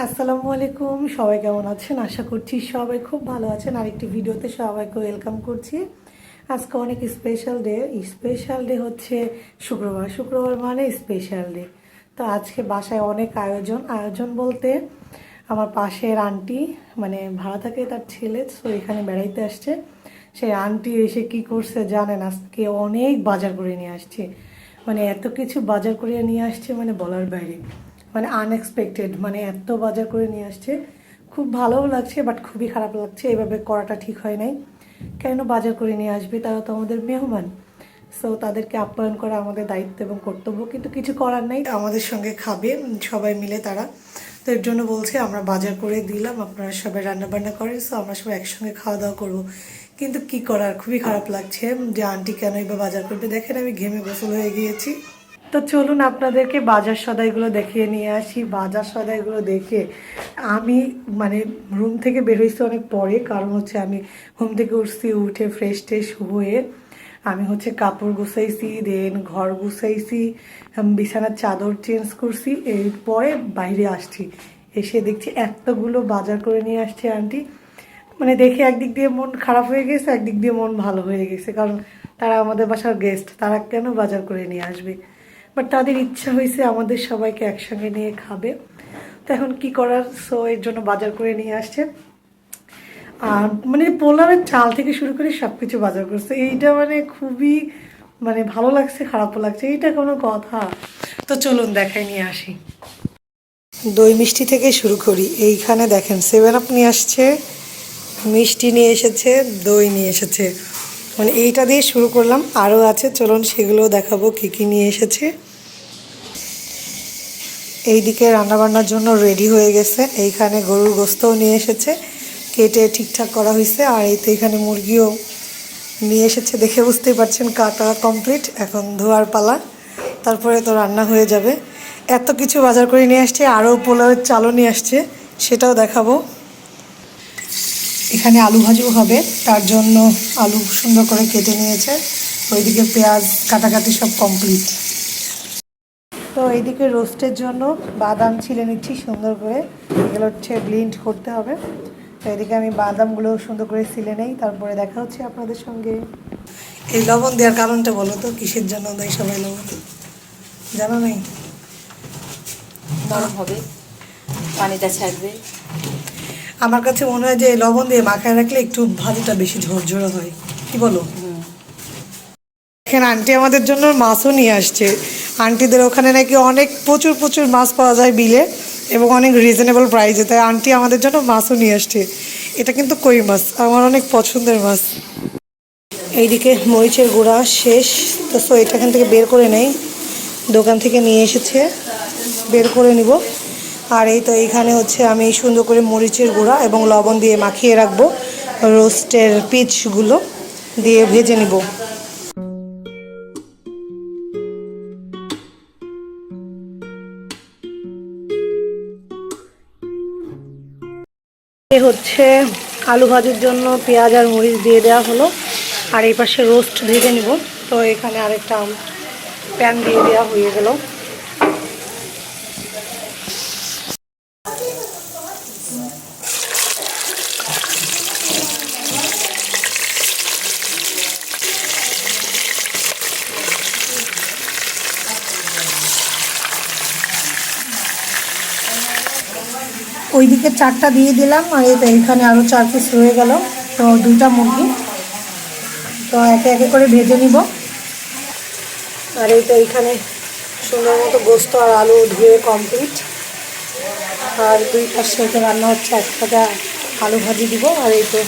আসসালামু আলাইকুম, সবাই কেমন আছেন? আশা করছি সবাই খুব ভালো আছেন। আরেকটি ভিডিওতে সবাইকে ওয়েলকাম করছি। আজকে অনেক স্পেশাল ডে হচ্ছে শুক্রবার। শুক্রবার মানে স্পেশাল ডে। তো আজকে বাসায় অনেক আয়োজন বলতে আমার পাশের আন্টি, মানে ভাড়া থাকে তার ছেলে, তো এখানে বেড়াইতে আসছে। সেই আন্টি এসে কি করছে জানেন? আজকে অনেক বাজার করে নিয়ে আসছে। মানে এত কিছু বাজার করে নিয়ে আসছে, মানে বলার বাইরে, মানে আনএক্সপেক্টেড, মানে এত বাজার করে নিয়ে আসছে। খুব ভালোও লাগছে, বাট খুবই খারাপ লাগছে। এভাবে করাটা ঠিক হয় নাই। কেন বাজার করে নিয়ে আসবে? তারা তো আমাদের মেহমান। সো তাদেরকে আপ্যায়ন করা আমাদের দায়িত্ব এবং কর্তব্য, কিন্তু কিছু করার নাই। আমাদের সঙ্গে খাবে সবাই মিলে তারা। তো এর জন্য বলছে আমরা বাজার করে দিলাম, আপনারা সবাই রান্নাবান্না করেন, সো আমরা সবাই একসঙ্গে খাওয়া দাওয়া করবো। কিন্তু কি করার, খুবই খারাপ লাগছে যে আন্টি কেনই বা বাজার করবে। দেখেন আমি ঘেমে গোসল হয়ে গিয়েছি। তো চলুন আপনাদেরকে বাজার সদাইগুলো দেখিয়ে নিয়ে আসি। বাজার সদাইগুলো দেখে আমি মানে রুম থেকে বের হয়েছি অনেক পরে, কারণ হচ্ছে আমি ঘুম থেকে উঠছি, উঠে ফ্রেশ ট্রেশ হয়ে আমি হচ্ছে কাপড় গুছাইছি, দেন ঘর গুছাইছি, বিছানার চাদর চেঞ্জ করছি, এরপরে বাইরে আসছি। এসে দেখছি এতগুলো বাজার করে নিয়ে আসছে আন্টি। মানে দেখে একদিক দিয়ে মন খারাপ হয়ে গেছে, একদিক দিয়ে মন ভালো হয়ে গেছে, কারণ তারা আমাদের বাসার গেস্ট, তারা কেন বাজার করে নিয়ে আসবে? বাট তাদের ইচ্ছা হয়েছে আমাদের সবাইকে একসঙ্গে নিয়ে খাবে। তো এখন কি করার, সো এর জন্য বাজার করে নিয়ে আসছে। আর মানে পোলাওয়ের চাল থেকে শুরু করে সব কিছু বাজার করছে। এইটা মানে খুবই মানে ভালো লাগছে, খারাপও লাগছে। এইটা কোনো কথা? তো চলুন দেখাই নিয়ে আসি। দই মিষ্টি থেকে শুরু করি। এইখানে দেখেন 7 আপ নিয়ে আসছে, মিষ্টি নিয়ে এসেছে, দই নিয়ে এসেছে। মানে এইটা দিয়ে শুরু করলাম, আরও আছে, চলুন সেগুলো দেখাবো কী কী নিয়ে এসেছে। এইদিকে রান্নাবান্নার জন্য রেডি হয়ে গেছে। এইখানে গরুর গোস্তও নিয়ে এসেছে, কেটে ঠিকঠাক করা হয়েছে। আর এই তো এখানে মুরগিও নিয়ে এসেছে, দেখে বুঝতেই পারছেন কাটা কমপ্লিট, এখন ধোয়ার পালা, তারপরে তো রান্না হয়ে যাবে। এত কিছু বাজার করে নিয়ে আসছে, আরও পোলাওয়ের চালও নিয়ে আসছে, সেটাও দেখাবো। এখানে আলু ভাজিও হবে, তার জন্য আলু সুন্দর করে কেটে নিয়েছে। ওইদিকে পেঁয়াজ কাটাকাটি সব কমপ্লিট। তো এইদিকে রোস্টের জন্য বাদাম ছিলে নিচ্ছি সুন্দর করে, এগুলো হচ্ছে ব্লেন্ড করতে হবে। তো এদিকে আমি বাদামগুলো সুন্দর করে ছিলে নেই, তারপরে দেখা হচ্ছে আপনাদের সঙ্গে। এই লবণ দেওয়ার কারণটা বলো তো, কিসের জন্য দেয় সবাই লবণ? জানো নেই? নরম হবে, পানিটা ছাড়বে। আমার কাছে মনে হয় যে লবণ দিয়ে মাখায় রাখলে একটু ভাজিটা বেশি ঝরঝরে হয়, কি বলো? এখানে আন্টি আমাদের জন্য মাছও নিয়ে আসছে। আন্টিদের ওখানে নাকি অনেক প্রচুর প্রচুর মাছ পাওয়া যায় বিলে, এবং অনেক রিজনেবল প্রাইসে, তাই আন্টি আমাদের জন্য মাছও নিয়ে আসছে। এটা কিন্তু কই মাছ, আমার অনেক পছন্দের মাছ। এইদিকে মরিচের গুঁড়া শেষ, তো সো এটা এখান থেকে বের করে নেই, দোকান থেকে নিয়ে এসেছে, বের করে নিব। আর এই তো এইখানে হচ্ছে আমি সুন্দর করে মরিচের গুঁড়া এবং লবণ দিয়ে মাখিয়ে রাখবো রোস্টের পিচগুলো দিয়ে ভেজে নিব। হচ্ছে আলু ভাজির জন্য পেঁয়াজ আর মরিচ দিয়ে দেওয়া হলো, আর এই পাশে রোস্ট ভেজে নিব। তো এখানে আরেকটা প্যান দিয়ে দেওয়া হয়ে গেল। ওইদিকে 4টা দিয়ে দিলাম, আর এইখানে আরও 4 পিস রয়ে গেল। তো 2টা মুরগি, তো একে একে করে ভেজে নিব। আর এই তো এইখানে সুন্দর মতো গোস্ত আর আলু ধুয়ে কমপ্লিট। আর 2 পাশে তো রান্না হচ্ছে, একটা আলু ভাজি দিব, আর এই তো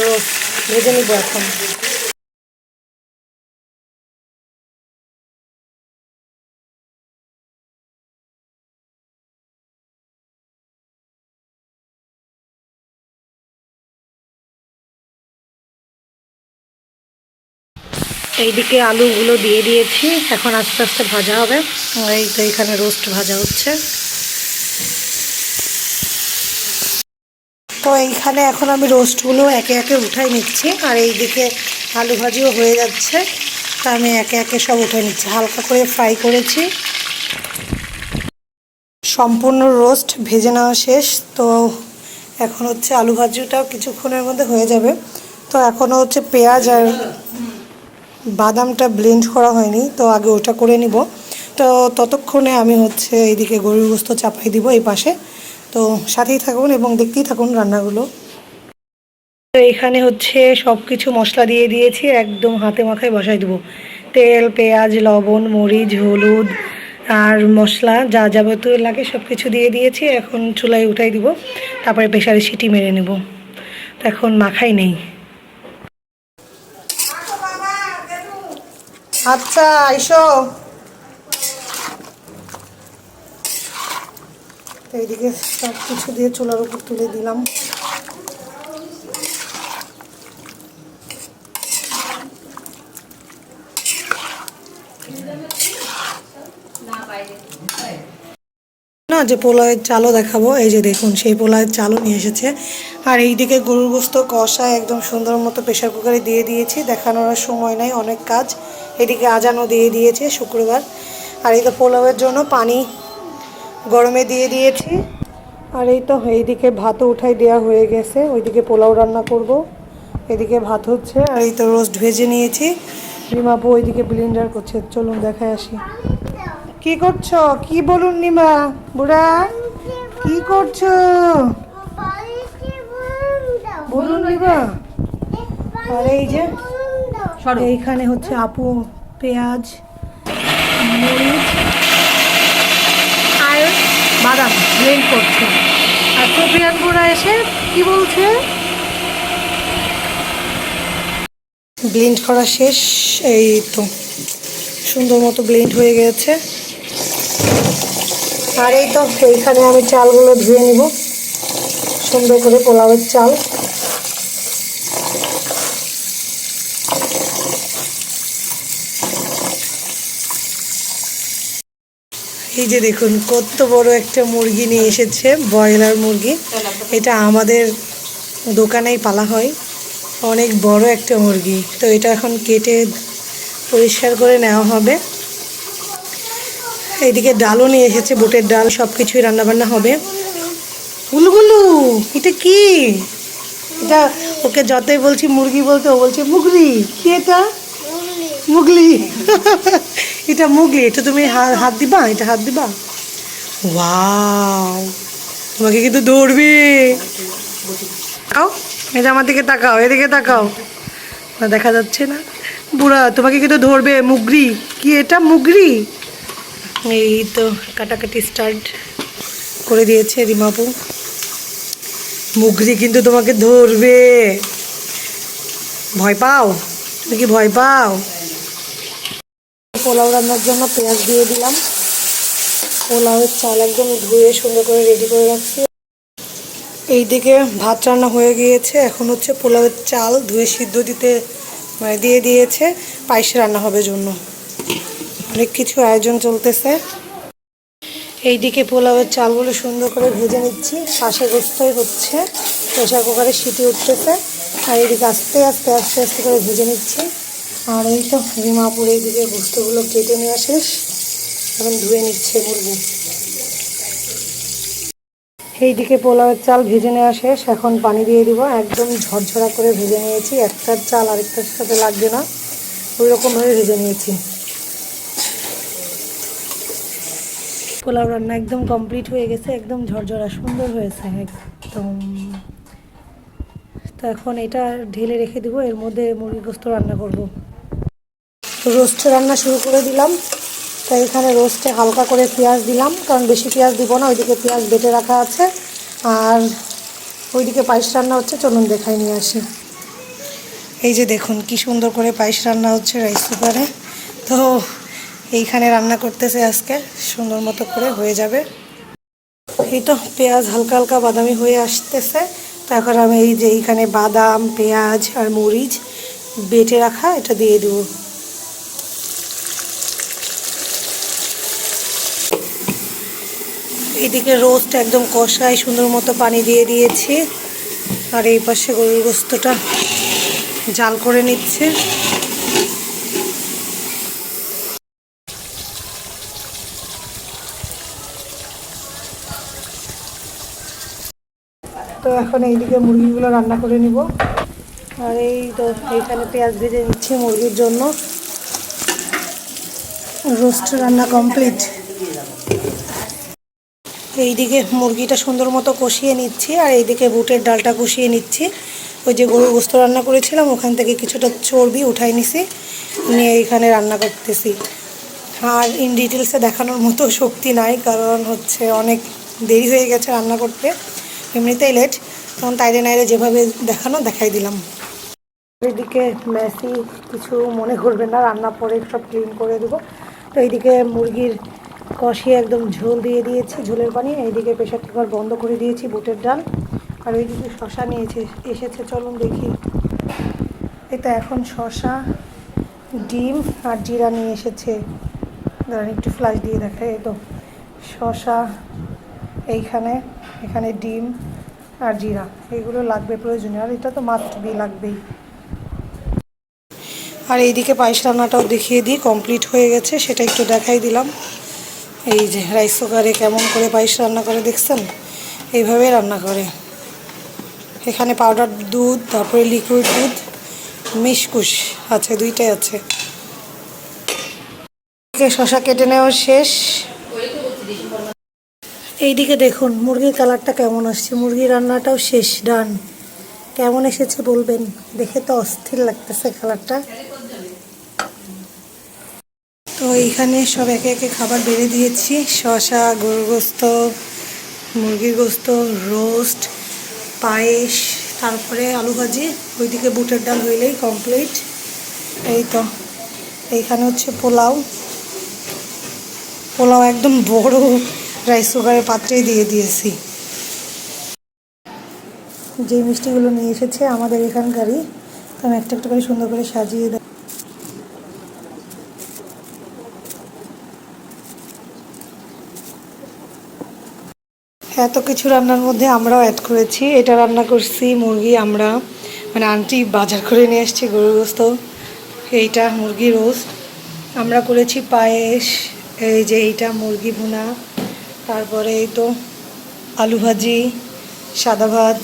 রোস্ট ভেজে নিব এখন। এইদিকে আলুগুলো দিয়ে দিয়েছি, এখন আস্তে আস্তে ভাজা হবে। এই তো এখানে রোস্ট ভাজা হচ্ছে। তো এইখানে এখন আমি রোস্টগুলো একে একে উঠাই নিচ্ছি, আর এইদিকে আলু ভাজিও হয়ে যাচ্ছে। তা আমি একে একে সব উঠে নিচ্ছি, হালকা করে ফ্রাই করেছি। সম্পূর্ণ রোস্ট ভেজে নেওয়া শেষ। তো এখন হচ্ছে আলু ভাজিটাও কিছুক্ষণের মধ্যে হয়ে যাবে। তো এখনও হচ্ছে পেঁয়াজ আর বাদামটা ব্লেন্ড করা হয়নি, তো আগে ওটা করে নিব। তো ততক্ষণে আমি হচ্ছে এইদিকে গরুর গোস্ত চাপাই দিব এই পাশে। তো সাথেই থাকুন এবং দেখতেই থাকুন রান্নাগুলো। তো এখানে হচ্ছে সব কিছু মশলা দিয়ে দিয়েছি, একদম হাতে মাখায় বসাই দেবো। তেল, পেঁয়াজ, লবণ, মরিচ, হলুদ আর মশলা যা যাবতীয় লাগে সব কিছু দিয়ে দিয়েছি। এখন চুলায় উঠাই দিব, তারপরে প্রেসারে সিটি মেরে নেব। তো এখন মাখাই নেই। আচ্ছা আইসো। তো এইদিকে সব কিছু দিয়ে চুলার উপর তুলে দিলাম। না যে পোলাওয়ের চালও দেখাবো, এই যে দেখুন সেই পোলাওয়ের চালও নিয়ে এসেছে। আর এইদিকে গরুর গোস্ত কষা একদম সুন্দর মতো প্রেশার কুকারে দিয়ে দিয়েছি, দেখানোর সময় নাই, অনেক কাজ। এদিকে আজানও দিয়ে দিয়েছে শুক্রবার। আর এই তো পোলাওয়ের জন্য পানি গরমে দিয়ে দিয়েছি। আর এই তো এইদিকে ভাতও উঠাই দেওয়া হয়ে গেছে, ওইদিকে পোলাও রান্না করব, এদিকে ভাত হচ্ছে। আর এই তো রোস্ট ভেজে নিয়েছি। রিমাপু ওইদিকে ব্লেন্ডার করছে, চলুন দেখায় আসি। কি করছো? কি বলুন নিমা বুড়া, কি করছো বলুন নিমা। আর এই যে এইখানে হচ্ছে আপু পেঁয়াজ, মরিচ আর বাদাম ব্লেন্ড করছে। আর সুফিয়ান বুড়া এসে কি বলছে? ব্লেন্ড করা শেষ, এই তো সুন্দর মতো ব্লেন্ড হয়ে গেছে। আর এই তো এইখানে আমি চালগুলো ধুয়ে নিব সুন্দর করে, পোলাওয়ের চাল। এই যে দেখুন কত বড় একটা মুরগি নিয়ে এসেছে, ব্রয়লার মুরগি। এটা আমাদের দোকানেই পালা হয়, অনেক বড় একটা মুরগি। তো এটা এখন কেটে পরিষ্কার করে নেওয়া হবে। এইদিকে ডালও নিয়ে এসেছে, বুটের ডাল, সব কিছুই রান্নাবান্না হবে। গুলুগুলু এটা কি? এটা ওকে যতই বলছি মুরগি বলতে, ও বলছে মুগলি। কি এটা? মুগলি। এটা মুগলি। এটা তুমি হাত দিবা, এটা হাত দিবা। ওয়াও, তোমাকে কিন্তু ধরবে। তাকাও, এটা আমার দিকে তাকাও, এদিকে তাকাও, না দেখা যাচ্ছে না। বুড়া তোমাকে কিন্তু ধরবে। মুগরি। কি এটা? মুগরি। এই তো কাটাকাটি স্টার্ট করে দিয়েছে রিমাপু। মুগরি কিন্তু তোমাকে ধরবে। ভয় পাও? তুমি কি ভয় পাও? পোলাও রান্নার জন্য পেঁয়াজ দিয়ে দিলাম। পোলাওয়ের চাল একদম ধুয়ে সুন্দর করে রেডি করে রাখছি। এইদিকে ভাত রান্না হয়ে গিয়েছে, এখন হচ্ছে পোলাওয়ের চাল ধুয়ে সিদ্ধ দিতে দিয়ে দিয়েছে, পায়েস রান্না হবে জন্য। অনেক কিছু আয়োজন চলতেছে। এইদিকে পোলাওয়ের চালগুলো সুন্দর করে ভেজে নিচ্ছি, পাশে গোস্তই হচ্ছে, প্রেশার কুকারে সিটি উঠতেছে। আর এইদিকে আস্তে আস্তে আস্তে আস্তে করে ভেজে নিচ্ছি। আর এই তো রিমাপুর এইদিকে গোস্তগুলো কেটে নেওয়া শেষ, এখন ধুয়ে নিচ্ছে মুরগি। এইদিকে পোলাওয়ের চাল ভেজে নেওয়া শেষ, এখন পানি দিয়ে দিব। একদম ঝরঝরা করে ভেজে নিয়েছি, একটার চাল আরেকটার সাথে লাগবে না, ওই রকমভাবে ভেজে নিয়েছি। পোলাও রান্না একদম কমপ্লিট হয়ে গেছে, একদম ঝরঝরা সুন্দর হয়েছে একদম। তো এখন এটা ঢেলে রেখে দেবো, এর মধ্যে মুরগি গোস্ত রান্না করব। রোস্ট রান্না শুরু করে দিলাম। তো এখানে রোস্টে হালকা করে পেঁয়াজ দিলাম, কারণ বেশি পেঁয়াজ দিব না, ওইদিকে পেঁয়াজ বেটে রাখা আছে। আর ওইদিকে পায়েস রান্না হচ্ছে, চলুন দেখাই নিয়ে আসি। এই যে দেখুন কি সুন্দর করে পায়েস রান্না হচ্ছে রাইস কুকারে। তো এইখানে রান্না করতেছে আজকে, সুন্দর মতো করে হয়ে যাবে। এই তো পেঁয়াজ হালকা হালকা বাদামি হয়ে আসতেছে। তো এখন আমি এই যে এইখানে বাদাম, পেঁয়াজ আর মরিচ বেটে রাখা এটা দিয়ে দেবো। এদিকে রোস্ট একদম কষায় সুন্দর মতো পানি দিয়ে দিয়েছি। আর এই পাশে গরুর গোস্তটা জাল করে নিচ্ছে। তো এখন এইদিকে মুরগিগুলো রান্না করে নিব। আর এই তো এইখানে পেঁয়াজ ভেজে নিচ্ছি মুরগির জন্য। রোস্ট রান্না কমপ্লিট। এইদিকে মুরগিটা সুন্দর মতো কষিয়ে নিচ্ছি, আর এইদিকে বুটের ডালটা কষিয়ে নিচ্ছি। ওই যে গরুর গোস্ত রান্না করেছিলাম ওখান থেকে কিছুটা চর্বি উঠাই নিছি, নিয়ে এইখানে রান্না করতেছি। আর ইন ডিটেলসে দেখানোর মতো শক্তি নাই, কারণ হচ্ছে অনেক দেরি হয়ে গেছে রান্না করতে, এমনিতেই লেট, তখন তাইরে নাইরে যেভাবে দেখানো দেখাই দিলাম। এইদিকে মেসি কিছু মনে করবে না, রান্না পরে সব ক্লিন করে দেবো। তো এইদিকে মুরগির কষিয়ে একদম ঝোল দিয়ে দিয়েছি, ঝোলের পানি। এইদিকে প্রেশার কুকার বন্ধ করে দিয়েছি, বুটের ডাল। আর ওইদিকে শশা নিয়েছে এসেছে, চলুন দেখি। এই তো এখন শশা, ডিম আর জিরা নিয়ে এসেছে। ধরেন একটু ফ্লাশ দিয়ে দেখায়। এই তো শশা এইখানে, এখানে ডিম আর জিরা, এগুলো লাগবে প্রয়োজনীয়, আর এটা তো মাস্ট বি লাগবেই। আর এইদিকে পায়েস রান্নাটাও দেখিয়ে দিই, কমপ্লিট হয়ে গেছে, সেটা একটু দেখাই দিলাম। এই যে রাইস কুকারে কেমন করে পায়েস রান্না করে দেখছেন, এইভাবে রান্না করে। এখানে পাউডার দুধ, তারপরে লিকুইড দুধ, মিশকুশ আছে, দুইটাই আছে। শশা কেটে নেওয়া শেষ। এইদিকে দেখুন মুরগির কালারটা কেমন আসছে, মুরগির রান্নাটাও শেষ, ডান। কেমন এসেছে বলবেন, দেখে তো অস্থির লাগতেছে কালারটা। তো এইখানে সব একে একে খাবার বেড়ে দিয়েছি, শশা, গরুর গোস্ত, মুরগির গোস্ত, রোস্ট, পায়েস, তারপরে আলু ভাজি। ওইদিকে বুটের ডাল হইলেই কমপ্লিট। এই তো এইখানে হচ্ছে পোলাও, পোলাও একদম বড় রাইস কুকারের পাত্রেই দিয়ে দিয়েছি। যে মিষ্টিগুলো নিয়ে এসেছে আমাদের এখানকারই, তো আমি একটা একটা করে সুন্দর করে সাজিয়ে দেয়। এত কিছু রান্নার মধ্যে আমরাও অ্যাড করেছি। এটা রান্না করছি মুরগি, আমরা মানে আন্টি বাজার করে নিয়ে এসেছি গরুর গোস্ত, এইটা মুরগি রোস্ট। আমরা করেছি পায়েস, এই যে এইটা মুরগি ভুনা, তারপরে এই তো আলু ভাজি, সাদা ভাত।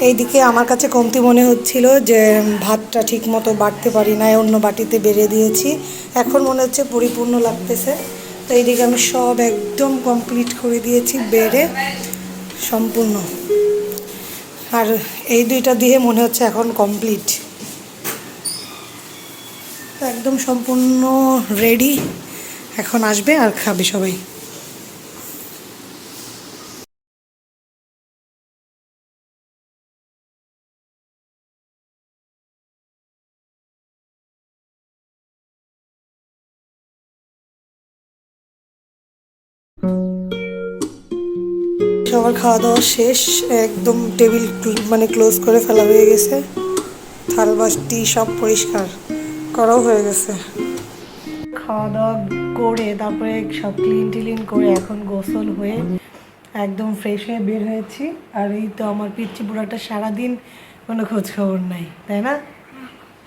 এইদিকে আমার কাছে কমতি মনে হচ্ছিল যে ভাতটা ঠিক মতো বাড়তে পারি না, অন্য বাটিতে বেড়ে দিয়েছি। এখন মনে হচ্ছে পরিপূর্ণ লাগতেছে। তো এইদিকে আমি সব একদম কমপ্লিট করে দিয়েছি বেড়ে সম্পূর্ণ। আর এই দুইটা দিয়ে মনে হচ্ছে এখন কমপ্লিট, একদম সম্পূর্ণ রেডি। এখন আসবে আর খাবে সবাই। সবার খাওয়া দাওয়া শেষ, একদম টেবিল মানে ক্লোজ করে ফেলা হয়ে গেছে, থাল বাটি সব পরিষ্কার করাও হয়ে গেছে। খাওয়া দাওয়া করে তারপরে সব ক্লিন করে এখন গোসল হয়ে একদম ফ্রেশ হয়ে বের হয়েছি। আর এই তো আমার পিচ্চি বুড়াটা সারাদিন কোনো খোঁজ খবর নাই, তাই না?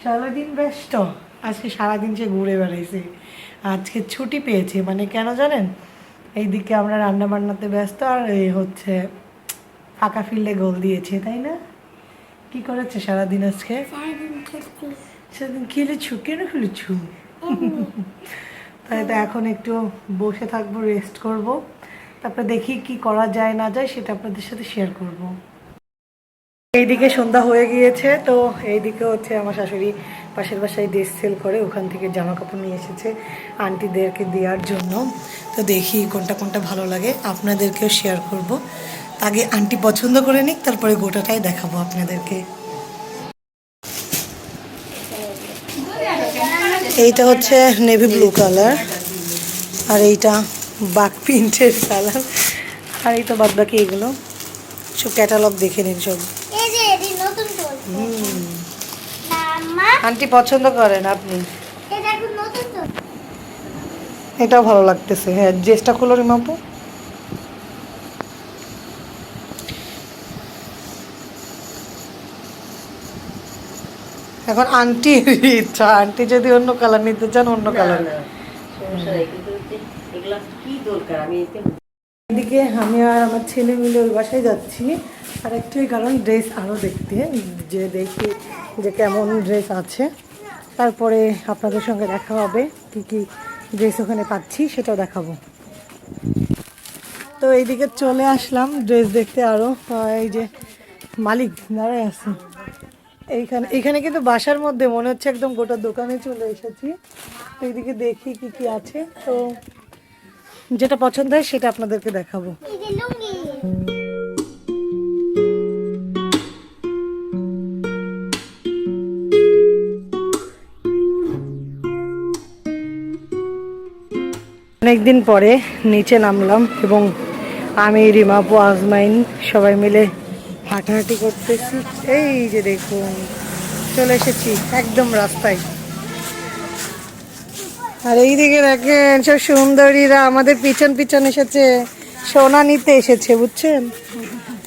সারাদিন ব্যস্ত, আজকে সারাদিন সে ঘুরে বেড়াইছে। আজকে ছুটি পেয়েছে, মানে কেন জানেন, এইদিকে আমরা রান্না বান্নাতে ব্যস্ত, আর এই হচ্ছে ফাঁকা ফিল্ডে গোল দিয়েছে, তাই না? কি করেছে সারাদিন আজকে? সারাদিন খেলেছু, কেন খেলেছু? তাই তো এখন একটু বসে থাকবো, রেস্ট করব, তারপরে দেখি কি করা যায় না যায় সেটা আপনাদের সাথে শেয়ার করব। এইদিকে সন্ধ্যা হয়ে গিয়েছে, তো এইদিকে হচ্ছে আমার শাশুড়ি পাশের বাসায় ড্রেস সেল করে, ওখান থেকে জামা কাপড় নিয়ে এসেছে আন্টিদেরকে দেওয়ার জন্য। তো দেখি কোনটা কোনটা ভালো লাগে, আপনাদেরকেও শেয়ার করব। আগে আন্টি পছন্দ করে নিক, তারপরে গোটাটাই দেখাবো আপনাদেরকে। এইটা হচ্ছে নেভি ব্লু কালার, আর এইটা বাক প্রিন্টের কালার, আর এই তো বাদ বাকি এগুলো সব ক্যাটালগ দেখে নিন সব। আন্টি পছন্দ করেন আপনি? এটাও ভালো লাগতেছে। হ্যাঁ, ড্রেসটা খুলো রিমাপু। এখন আন্টি ইচ্ছা, আন্টি যদি অন্য কালার নিতে চান অন্য কালার। এদিকে আমি আর আমার ছেলে মিলে ওই বাসায় যাচ্ছি, আর একটাই কারণ ড্রেস আরও দেখতে, যে দেখি যে কেমন ড্রেস আছে, তারপরে আপনাদের সঙ্গে দেখা হবে কি কি ড্রেস ওখানে পাচ্ছি সেটাও দেখাবো। তো এইদিকে চলে আসলাম ড্রেস দেখতে আরও। এই যে মালিক দাঁড়ায় আছে এইখানে কিন্তু বাসার মধ্যে মনে হচ্ছে একদম গোটা দোকানে চলে এসেছি। তো এইদিকে দেখি কি কি আছে, তো যেটা পছন্দ হয় সেটা আপনাদেরকে দেখাবো। অনেকদিন পরে নিচে নামলাম এবং আমি, রিমাপু, আজমাইন সবাই মিলে হাঁটাহাঁটি করতেছি। এই যে দেখুন চলে এসেছি একদম রাস্তায়। আর এইদিকে দেখেন সব সুন্দরীরা আমাদের পিছন পিছন এসেছে, সোনা নিতে এসেছে, বুঝছেন?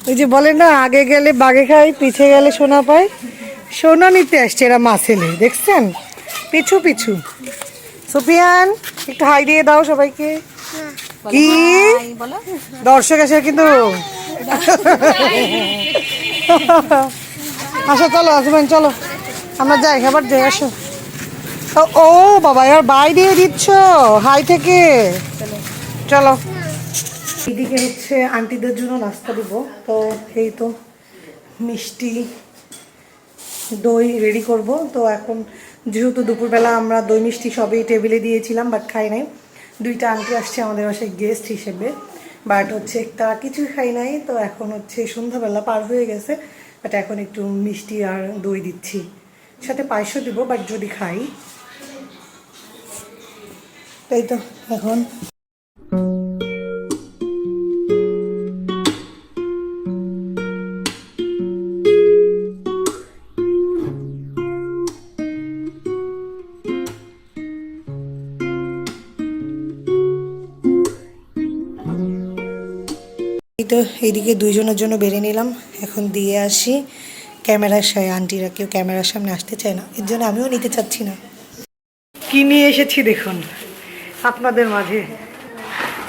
ওই যে বলে না, আগে গেলে বাগে খাই, পিছে গেলে সোনা পাই, সোনা নিতে আসছে এরা মাসেলে, দেখছেন পিছু পিছু। সুফিয়ান একটু হাই দিয়ে দাও সবাইকে। কি দর্শক আছে কিন্তু। আসো চলো আসবেন, চলো আমরা যাই, খাবার যাই, আসো। ও বাবা, এবার বাই দিয়ে দিচ্ছ হাই থেকে, চলো। এদিকে হচ্ছে আন্টিদের জন্য নাস্তা দিব। তো এই তো মিষ্টি দই রেডি করব। তো এখন যেহেতু দুপুরবেলা আমরা দই মিষ্টি সবই টেবিলে দিয়েছিলাম, বাট খাই নাই। দুইটা আন্টি আসছে আমাদের বাসায় গেস্ট হিসেবে, বাট হচ্ছে তারা কিছুই খাই নাই। তো এখন হচ্ছে সন্ধ্যাবেলা পার হয়ে গেছে, বাট এখন একটু মিষ্টি আর দই দিচ্ছি, সাথে পায়েসও দিব, বাট যদি খাই। তাই তো এখন তো এইদিকে দুইজনের জন্য বেড়ে নিলাম, এখন দিয়ে আসি ক্যামেরার সামনে। আন্টিরা কেউ ক্যামেরার সামনে আসতে চায় না, এর জন্য আমিও নিতে চাচ্ছি না। কি নিয়ে এসেছি দেখুন আপনাদের মাঝে,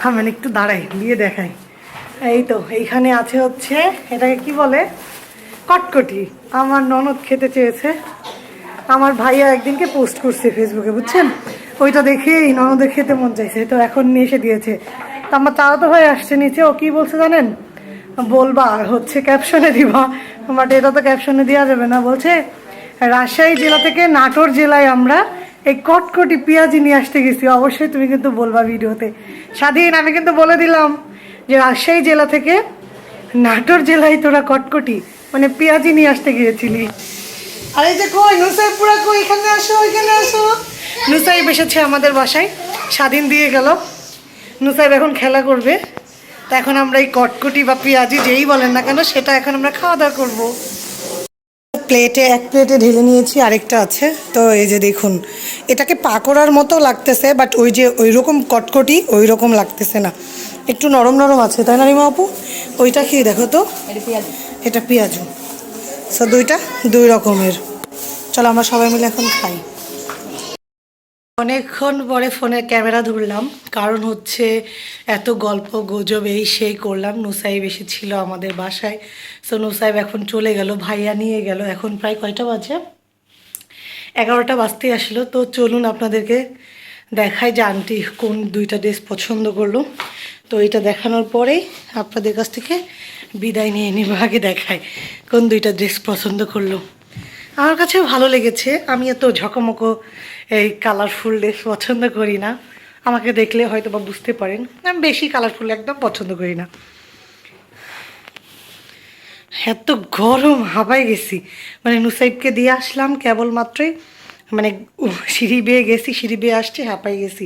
থামেন একটু দাঁড়াই, দিয়ে দেখাই। এই তো এইখানে আছে হচ্ছে, এটাকে কি বলে, কটকটি। আমার ননদ খেতে চেয়েছে, আমার ভাইয়া একদিনকে পোস্ট করছে ফেসবুকে, বুঝছেন? ওইটা দেখেই ননদের খেতে মন চাইছে, তো এখন নিয়ে এসে দিয়েছে। তো আমার তাও তো ভাই আসছে নিচে, ও কি বলছে জানেন? বলবা হচ্ছে ক্যাপশনে দিবা, বাট এটা তো ক্যাপশনে দেওয়া যাবে না। বলছে রাজশাহী জেলা থেকে নাটোর জেলায় আমরা এই কটকটি পেঁয়াজি নিয়ে আসতে গেছি, অবশ্যই তুমি কিন্তু বলবা ভিডিওতে। স্বাধীন, আমি কিন্তু বলে দিলাম যে রাজশাহী জেলা থেকে নাটোর জেলায় তোরা কটকটি মানে পেঁয়াজি নিয়ে আসতে গিয়েছিলি। আর এই যে কই নুসাইব, পুরা কই, এখানে আসো, এখানে আসো। নুসাইব এসেছে আমাদের বাসায়, স্বাধীন দিয়ে গেল। নুসাইব এখন খেলা করবে। তা এখন আমরা এই কটকটি বা পেঁয়াজি যেই বলেন না কেন, সেটা এখন আমরা খাওয়া দাওয়া করবো। এক প্লেটে ঢেলে নিয়েছি, আরেকটা আছে। তো এই যে দেখুন, এটাকে পাকোড়ার মতো লাগতেছে, বাট ওই যে ওই রকম কটকটি ওই রকম লাগতেছে না, একটু নরম নরম আছে, তাই না রিমা আপু? ওইটা খেয়ে দেখো তো, এটা পেঁয়াজু। সো দুই রকমের। চলো আমরা সবাই মিলে এখন খাই। অনেকক্ষণ পরে ফোনে ক্যামেরা ধরলাম, কারণ হচ্ছে এত গল্প গুজব এই সেই করলাম। নুসাইব এসেছিল আমাদের বাসায়, সো নুসাইব এখন চলে গেল, ভাইয়া নিয়ে গেল। এখন প্রায় কয়টা বাজে, 11টা বাজতে আসলো। তো চলুন আপনাদেরকে দেখাই যে আন্টি কোন দুইটা ড্রেস পছন্দ করলো। তো এটা দেখানোর পরেই আপনাদের কাছ থেকে বিদায় নিয়ে নিব। আগে দেখাই কোন দুইটা ড্রেস পছন্দ করলো। আমার কাছে ভালো লেগেছে, আমি এত ঝকমকো এই কালারফুল ড্রেস পছন্দ করি না। আমাকে দেখলে হয়তো বা বুঝতে পারেন, আমি বেশি কালারফুল একদম পছন্দ করি না। এত গরম, হাঁপাই গেছি। মানে নুসাইবকে দিয়ে আসলাম কেবলমাত্রই, মানে সিঁড়ি বেয়ে গেছি, সিঁড়ি বেয়ে আসছি, হাঁপাই গেছি।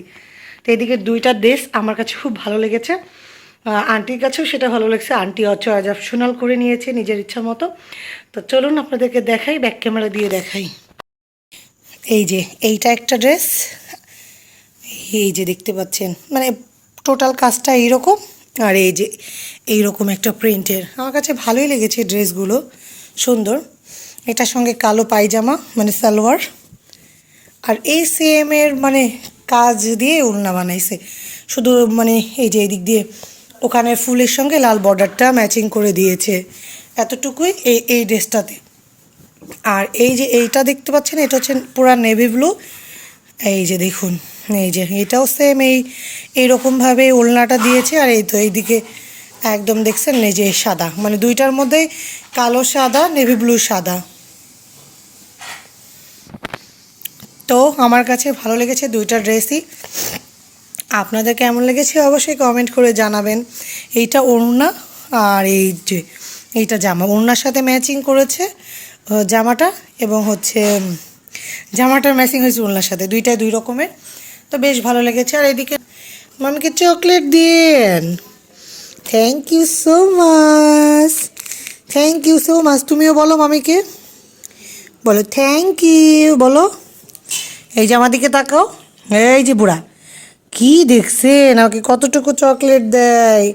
তো এদিকে দুইটা ড্রেস আমার কাছে খুব ভালো লেগেছে, আন্টির কাছেও সেটা ভালো লেগেছে। আন্টি চয়েস অপশনাল করে নিয়েছে নিজের ইচ্ছা মতো। তো চলুন আপনাদেরকে দেখাই, ব্যাক ক্যামেরা দিয়ে দেখাই। এই যে এইটা একটা ড্রেস, এই যে দেখতে পাচ্ছেন মানে টোটাল কাজটা এইরকম, আর এই যে এইরকম একটা প্রিন্টের। আমার কাছে ভালোই লেগেছে ড্রেসগুলো, সুন্দর। এটার সঙ্গে কালো পায়জামা মানে সালোয়ার, আর এই সেমের মানে কাজ দিয়ে ওড়না বানাইছে, শুধু মানে এই যে এদিক দিয়ে ওখানে ফুলের সঙ্গে লাল বর্ডারটা ম্যাচিং করে দিয়েছে, এতটুকুই এই ড্রেসটাতে। আর এই যে এইটা দেখতে পাচ্ছেন, এটা হচ্ছে পুরা নেভি ব্লু। এই যে দেখুন, এই যে এটাও সেম এইরকমভাবে ওড়নাটা দিয়েছে, আর এই তো এইদিকে একদম দেখছেন এই যে সাদা, মানে দুইটার মধ্যে কালো সাদা, নেভি ব্লু সাদা। তো আমার কাছে ভালো লেগেছে দুইটা ড্রেসই। আপনাদের কেমন লেগেছে অবশ্যই কমেন্ট করে জানাবেন। এইটা ওড়না, আর এই যে এইটা জামা, ওড়নার সাথে ম্যাচিং করেছে জামাটা, এবং হচ্ছে জামাটার ম্যাচিং হয়েছে ওড়নার সাথে, দুইটাই দুই রকমের। তো বেশ ভালো লেগেছে। আর এদিকে মামিকে চকলেট দিয়েন। Thank you so much, thank you so much. তুমিও বলো মামিকে, বলো থ্যাংক ইউ, বলো। এই যে আমার দিকে তাকাও, এই যে বুড়া কি দেখছেন আমাকে কতটুকু চকলেট দেয়।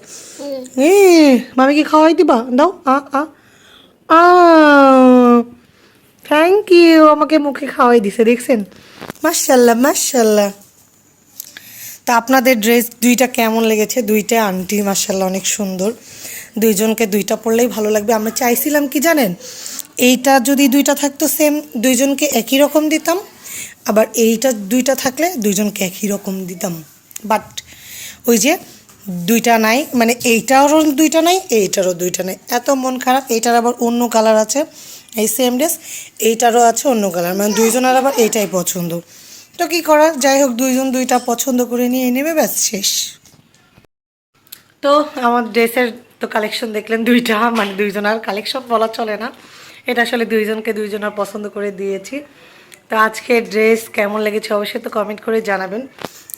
মামি কি খাওয়াই দিবা, দাও। আ থ্যাংক ইউ, আমাকে মুখে খাওয়াই দিছে, দেখছেন। মাশাল্লাহ মাশাল্লাহ। তা আপনাদের ড্রেস দুইটা কেমন লেগেছে? দুইটা আন্টি মাশাল্লাহ অনেক সুন্দর, দুইজনকে দুইটা পরলেই ভালো লাগবে। আমরা চাইছিলাম কি জানেন, এইটা যদি দুইটা থাকতো সেম, দুইজনকে একই রকম দিতাম, আবার এইটা দুইটা থাকলে দুইজনকে একই রকম দিতাম। বাট ওই যে দুইটা নাই, মানে এইটারও দুইটা নাই, এইটারও দুইটা নাই, এত মন খারাপ। এইটার আবার অন্য কালার আছে, এই সেম ড্রেস এইটারও আছে অন্য কালার, মানে দুইজনের আবার এইটাই পছন্দ। তো কী করার, যাই হোক দুইজন দুইটা পছন্দ করে নিয়ে নেবে, ব্যাস শেষ। তো আমার ড্রেসের তো কালেকশন দেখলেন দুইটা, মানে দুইজনের কালেকশন বলা চলে না, এটা আসলে দুইজনকে দুইজনের পছন্দ করে দিয়েছি। তো আজকে ড্রেস কেমন লেগেছে অবশ্যই তো কমেন্ট করে জানাবেন।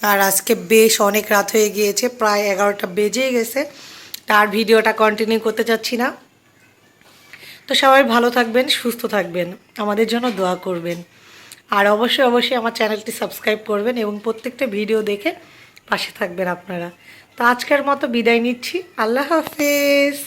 আর আজকে বেশ অনেক রাত হয়ে গিয়েছে, প্রায় 11টা বেজেই গেছে, তার ভিডিওটা কন্টিনিউ করতে চাচ্ছি না। তো সবাই ভালো থাকবেন, সুস্থ থাকবেন, আমাদের জন্য দোয়া করবেন, আর অবশ্যই অবশ্যই আমার চ্যানেলটি সাবস্ক্রাইব করবেন এবং প্রত্যেকটা ভিডিও দেখে পাশে থাকবেন আপনারা। তো আজকের মতো বিদায় নিচ্ছি, আল্লাহ হাফেজ।